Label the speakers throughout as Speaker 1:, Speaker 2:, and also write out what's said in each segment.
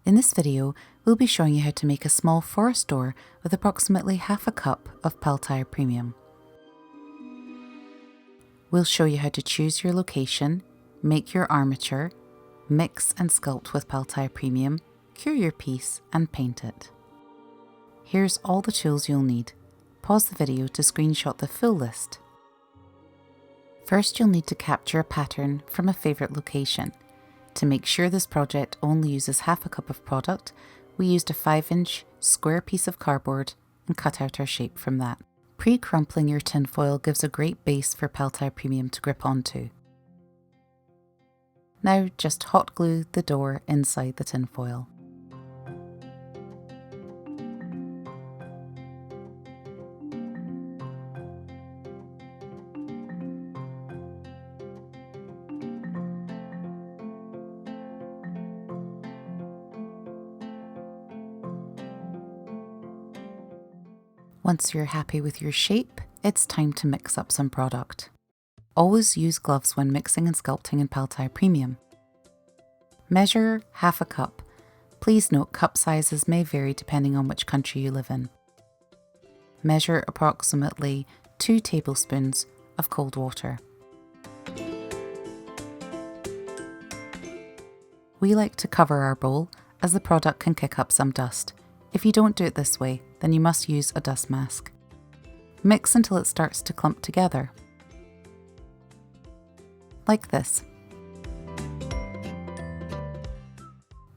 Speaker 1: In this video, we'll be showing you how to make a small forest door with approximately half a cup of Pal Tiya Premium. We'll show you how to choose your location, make your armature, mix and sculpt with Pal Tiya Premium, cure your piece and paint it. Here's all the tools you'll need. Pause the video to screenshot the full list. First, you'll need to capture a pattern from a favourite location. To make sure this project only uses half a cup of product, we used a 5-inch square piece of cardboard and cut out our shape from that. Pre-crumpling your tinfoil gives a great base for Pal Tiya Premium to grip onto. Now just hot glue the door inside the tinfoil. Once you're happy with your shape, it's time to mix up some product. Always use gloves when mixing and sculpting in Pal Tiya Premium. Measure half a cup. Please note cup sizes may vary depending on which country you live in. Measure approximately 2 tablespoons of cold water. We like to cover our bowl as the product can kick up some dust. If you don't do it this way, then you must use a dust mask. Mix until it starts to clump together. Like this.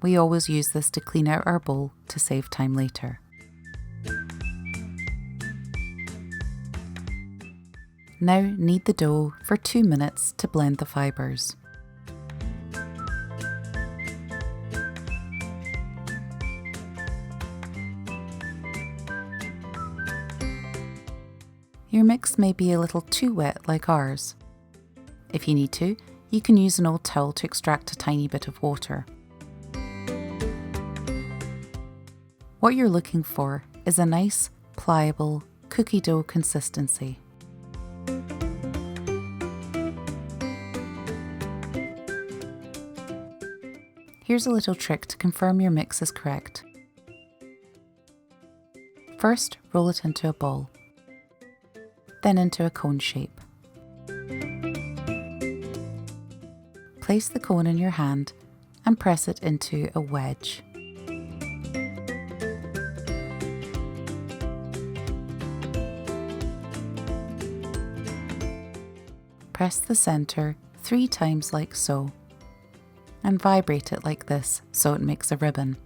Speaker 1: We always use this to clean out our bowl to save time later. Now knead the dough for 2 minutes to blend the fibres. Your mix may be a little too wet like ours. If you need to, you can use an old towel to extract a tiny bit of water. What you're looking for is a nice, pliable cookie dough consistency. Here's a little trick to confirm your mix is correct. First, roll it into a ball, then into a cone shape. Place the cone in your hand and press it into a wedge. Press the centre 3 times like so, and vibrate it like this so it makes a ribbon.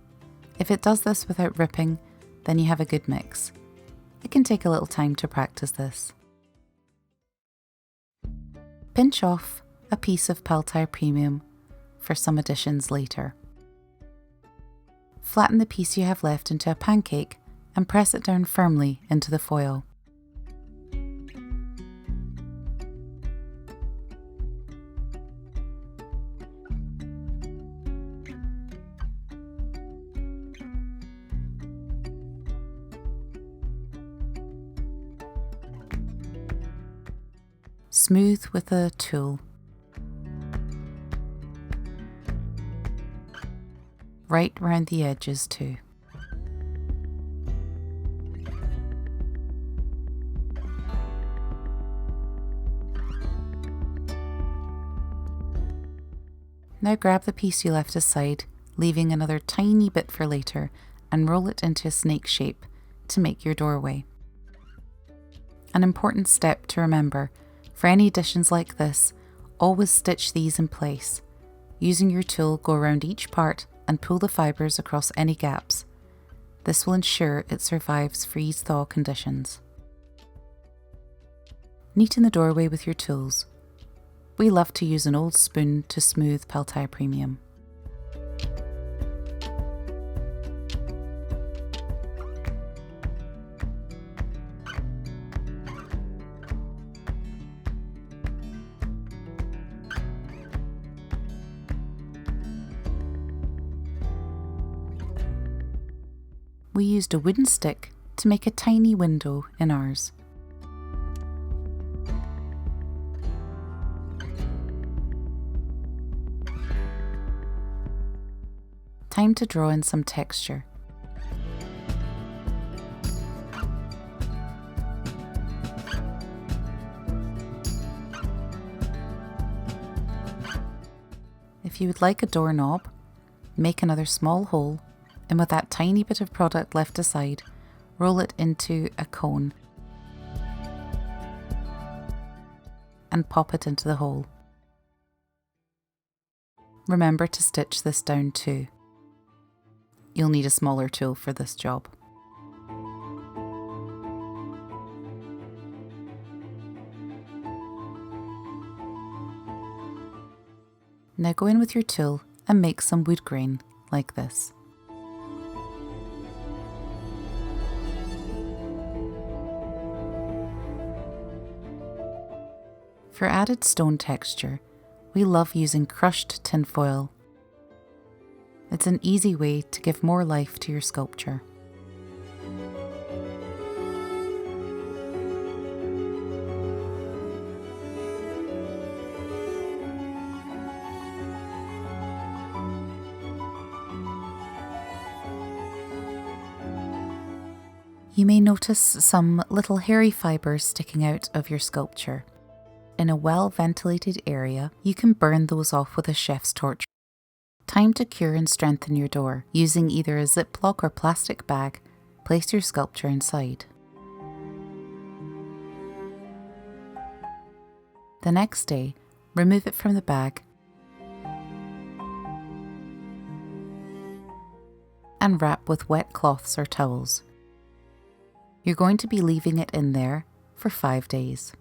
Speaker 1: If it does this without ripping, then you have a good mix. It can take a little time to practice this. Pinch off a piece of Pal Tiya Premium for some additions later. Flatten the piece you have left into a pancake and press it down firmly into the foil. Smooth with a tool. Right round the edges too. Now grab the piece you left aside, leaving another tiny bit for later, and roll it into a snake shape to make your doorway. An important step to remember: for any additions like this, always stitch these in place. Using your tool, go around each part and pull the fibres across any gaps. This will ensure it survives freeze-thaw conditions. Neaten the doorway with your tools. We love to use an old spoon to smooth Pal Tiya Premium. We used a wooden stick to make a tiny window in ours. time to draw in some texture. If you would like a doorknob, make another small hole, and with that tiny bit of product left aside, roll it into a cone and pop it into the hole. Remember to stitch this down too. You'll need a smaller tool for this job. Now go in with your tool and make some wood grain like this. For added stone texture, we love using crushed tinfoil. It's an easy way to give more life to your sculpture. You may notice some little hairy fibres sticking out of your sculpture. In a well-ventilated area, you can burn those off with a chef's torch. Time to cure and strengthen your door. Using either a Ziploc or plastic bag, place your sculpture inside. The next day, remove it from the bag and wrap with wet cloths or towels. You're going to be leaving it in there for 5 days.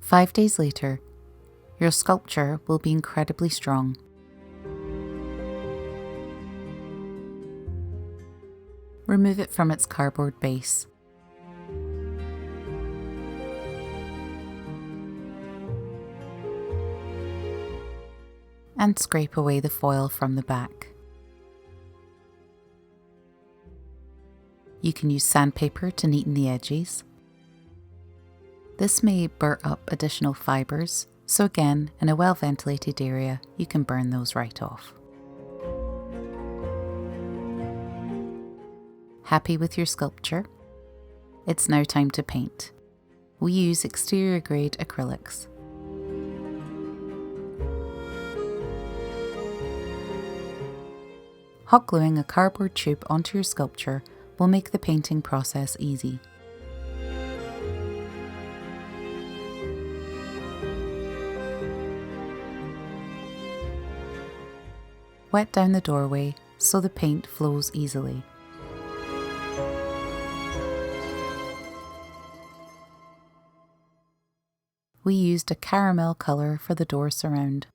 Speaker 1: Five days later, your sculpture will be incredibly strong. Remove it from its cardboard base. And scrape away the foil from the back. You can use sandpaper to neaten the edges. This may burr up additional fibres, so again, in a well-ventilated area, you can burn those right off. Happy with your sculpture? It's now time to paint. We use exterior grade acrylics. Hot gluing a cardboard tube onto your sculpture will make the painting process easy. Wet down the doorway so the paint flows easily. We used a caramel colour for the door surround.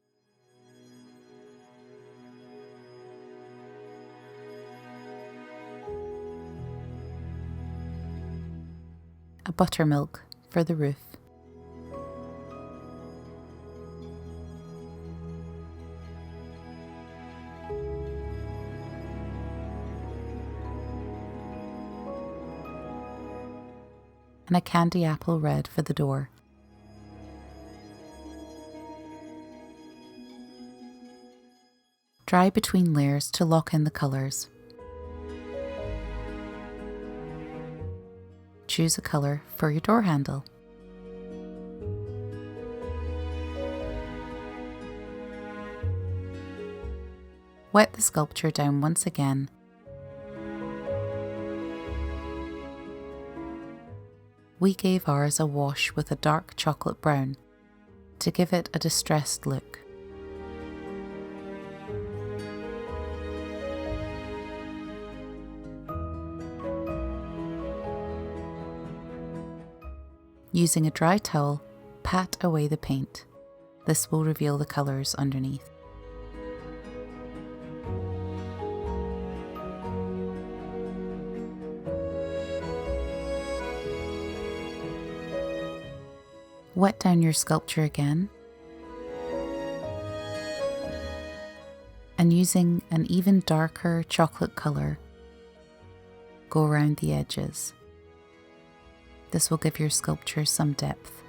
Speaker 1: A buttermilk for the roof. And a candy apple red for the door. Dry between layers to lock in the colours. Choose a colour for your door handle. Wet the sculpture down once again. We gave ours a wash with a dark chocolate brown to give it a distressed look. Using a dry towel, pat away the paint. This will reveal the colours underneath. Wet down your sculpture again and using an even darker chocolate colour, go around the edges. This will give your sculpture some depth.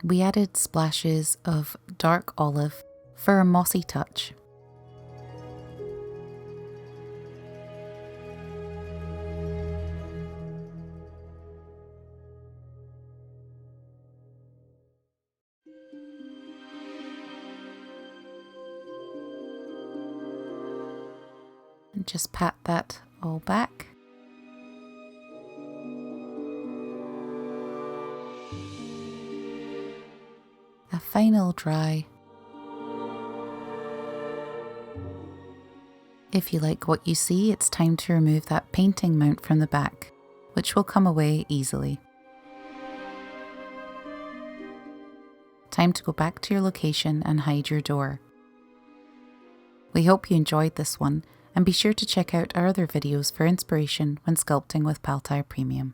Speaker 1: We added splashes of dark olive for a mossy touch. And just pat that all back. A final dry. If you like what you see, it's time to remove that painting mount from the back, which will come away easily. Time to go back to your location and hide your door. We hope you enjoyed this one, and be sure to check out our other videos for inspiration when sculpting with Pal Tiya Premium.